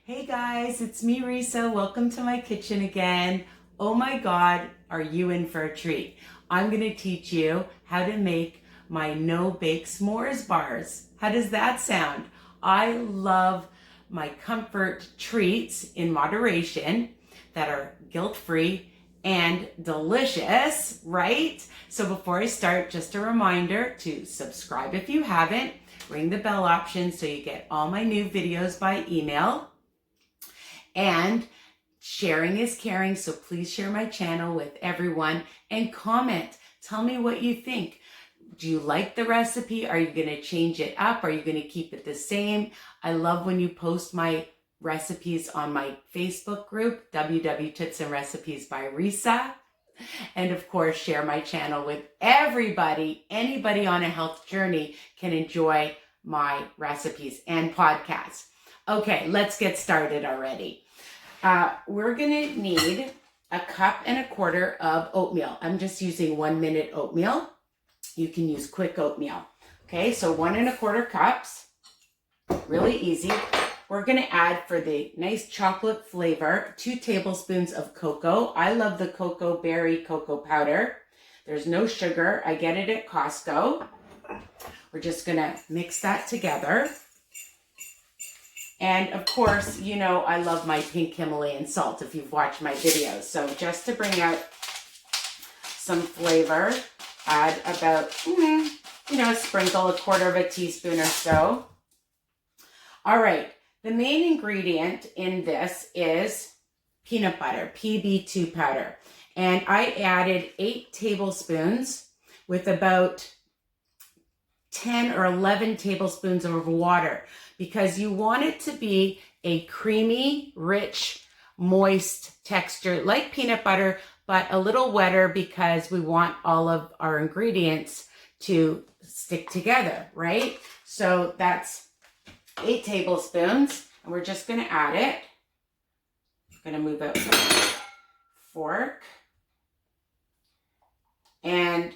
Hey guys, it's me, Risa. Welcome to my kitchen again. Oh my God, are you in for a treat? I'm gonna teach you how to make my no-bake s'mores bars. How does that sound? I love my comfort treats in moderation that are guilt-free and delicious, right? So before I start, just a reminder to subscribe if you haven't, ring the bell option so you get all my new videos by email. And sharing is caring, so please share my channel with everyone and comment. Tell me what you think. Do you like the recipe? Are you going to change it up? Are you going to keep it the same? I love when you post my recipes on my Facebook group, WW Tips and Recipes by Risa. And of course, share my channel with everybody. Anybody on a health journey can enjoy my recipes and podcasts. Okay, let's get started already. We're gonna need 1.25 cups of oatmeal. I'm just using 1 minute oatmeal. You can use quick oatmeal. Okay, so 1.25 cups, really easy. We're gonna add, for the nice chocolate flavor, 2 tablespoons of cocoa. I love the cocoa berry cocoa powder. There's no sugar, I get it at Costco. We're just gonna mix that together. And of course, you know I love my pink Himalayan salt if you've watched my videos. So just to bring out some flavor, add about, a sprinkle, 1/4 teaspoon or so. All right, the main ingredient in this is peanut butter, PB2 powder. And I added 8 tablespoons with about 10 or 11 tablespoons of water, because you want it to be a creamy, rich, moist texture like peanut butter, but a little wetter because we want all of our ingredients to stick together, right? So that's 8 tablespoons, and we're just gonna add it. I'm gonna move out the fork. And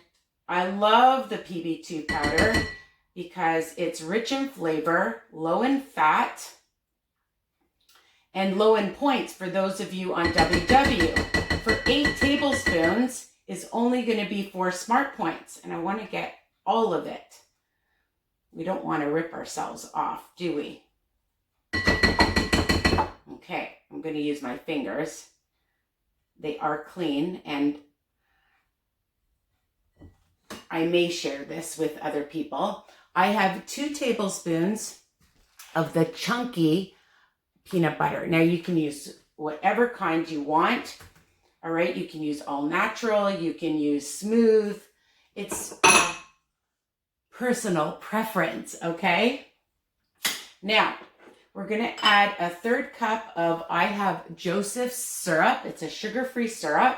I love the PB2 powder because it's rich in flavor, low in fat, and low in points for those of you on WW. For 8 tablespoons is only going to be 4 smart points, and I want to get all of it. We don't want to rip ourselves off, do we? Okay, I'm going to use my fingers. They are clean, and I may share this with other people. I have 2 tablespoons of the chunky peanut butter. Now you can use whatever kind you want. All right, you can use all natural, you can use smooth. It's personal preference, okay? Now, we're gonna add 1/3 cup of, I have Joseph's syrup. It's a sugar-free syrup.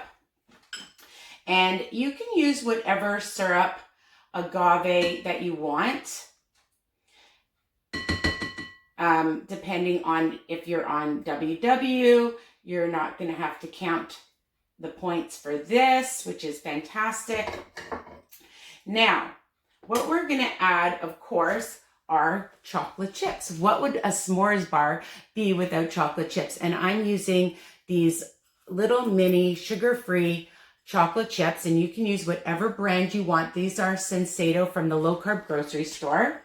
And you can use whatever syrup, agave, that you want, depending on if you're on WW. You're not going to have to count the points for this, which is fantastic. Now, what we're going to add, of course, are chocolate chips. What would a s'mores bar be without chocolate chips? And I'm using these little mini sugar-free chocolate chips, and you can use whatever brand you want. These are Sensado from the low-carb grocery store.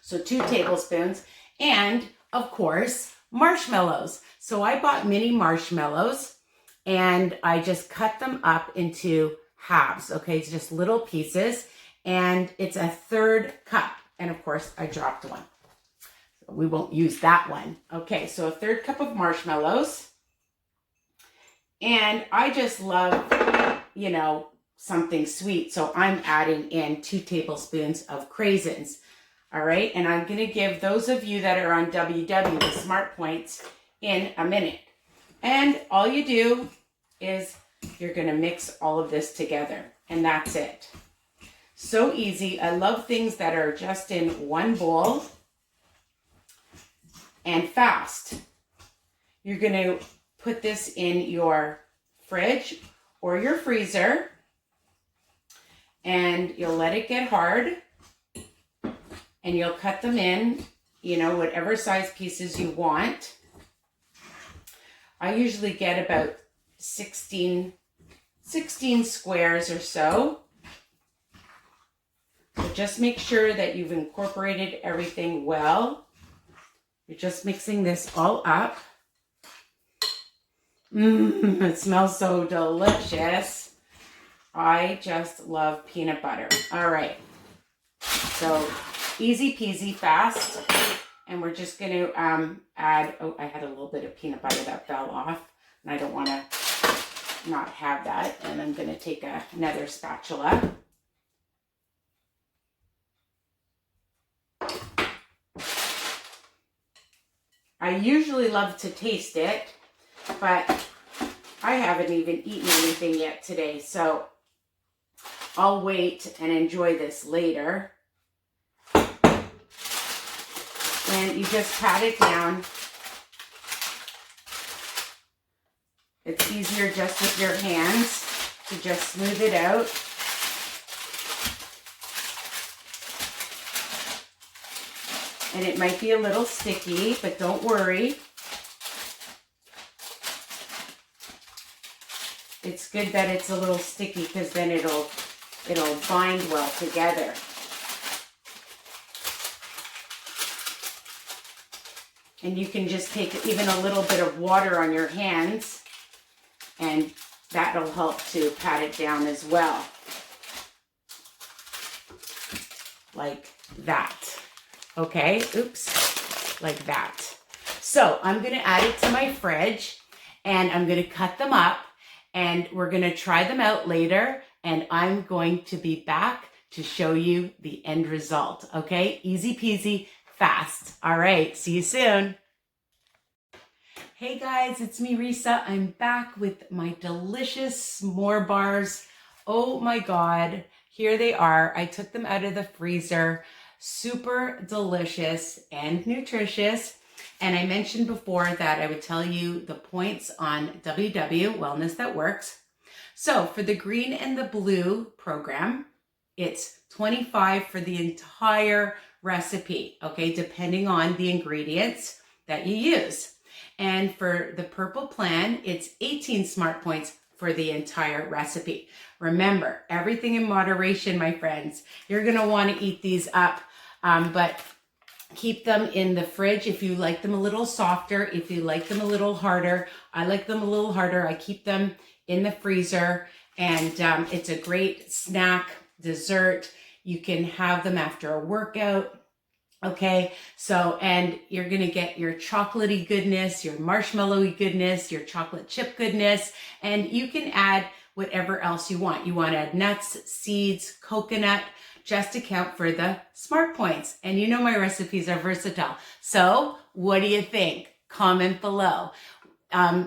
So 2 tablespoons. And, of course, marshmallows. So I bought mini marshmallows, and I just cut them up into halves, okay? It's just little pieces, and it's 1/3 cup. And, of course, I dropped one. So we won't use that one. Okay, so 1/3 cup of marshmallows. And I just love, something sweet. So I'm adding in 2 tablespoons of craisins. All right. And I'm going to give those of you that are on WW the smart points in a minute. And all you do is you're going to mix all of this together. And that's it. So easy. I love things that are just in one bowl and fast. You're going to put this in your fridge or your freezer, and you'll let it get hard, and you'll cut them in, whatever size pieces you want. I usually get about 16 squares or so. So just make sure that you've incorporated everything well. You're just mixing this all up. It smells so delicious. I just love peanut butter. All right. So easy peasy, fast. And we're just going to add, oh, I had a little bit of peanut butter that fell off. And I don't want to not have that. And I'm going to take another spatula. I usually love to taste it, but I haven't even eaten anything yet today. So I'll wait and enjoy this later. And you just pat it down. It's easier just with your hands to just smooth it out. And it might be a little sticky, but don't worry. It's good that it's a little sticky because then it'll bind well together. And you can just take even a little bit of water on your hands, and that'll help to pat it down as well. Like that. Okay, oops, like that. So I'm gonna add it to my fridge, and I'm gonna cut them up, and we're gonna try them out later, and I'm going to be back to show you the end result, okay? Easy peasy, fast. All right, see you soon. Hey guys, it's me, Risa. I'm back with my delicious s'more bars. Oh my God, here they are. I took them out of the freezer. Super delicious and nutritious. And I mentioned before that I would tell you the points on WW, Wellness That Works. So for the green and the blue program, it's 25 for the entire recipe, okay, depending on the ingredients that you use. And for the purple plan, it's 18 smart points for the entire recipe. Remember, everything in moderation, my friends. You're gonna wanna eat these up, but keep them in the fridge if you like them a little softer, if you like them a little harder. I like them a little harder. I keep them in the freezer, and it's a great snack, dessert. You can have them after a workout. Okay, so, and you're gonna get your chocolatey goodness, your marshmallowy goodness, your chocolate chip goodness, and you can add whatever else you want. You want to add nuts, seeds, coconut, just to count for the smart points. And you know my recipes are versatile. So what do you think? Comment below.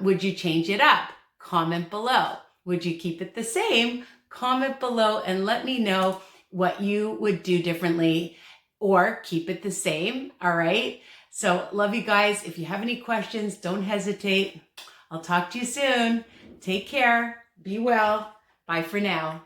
Would you change it up? Comment below. Would you keep it the same? Comment below and let me know what you would do differently, or keep it the same, all right? So love you guys. If you have any questions, don't hesitate. I'll talk to you soon. Take care. Be well. Bye for now.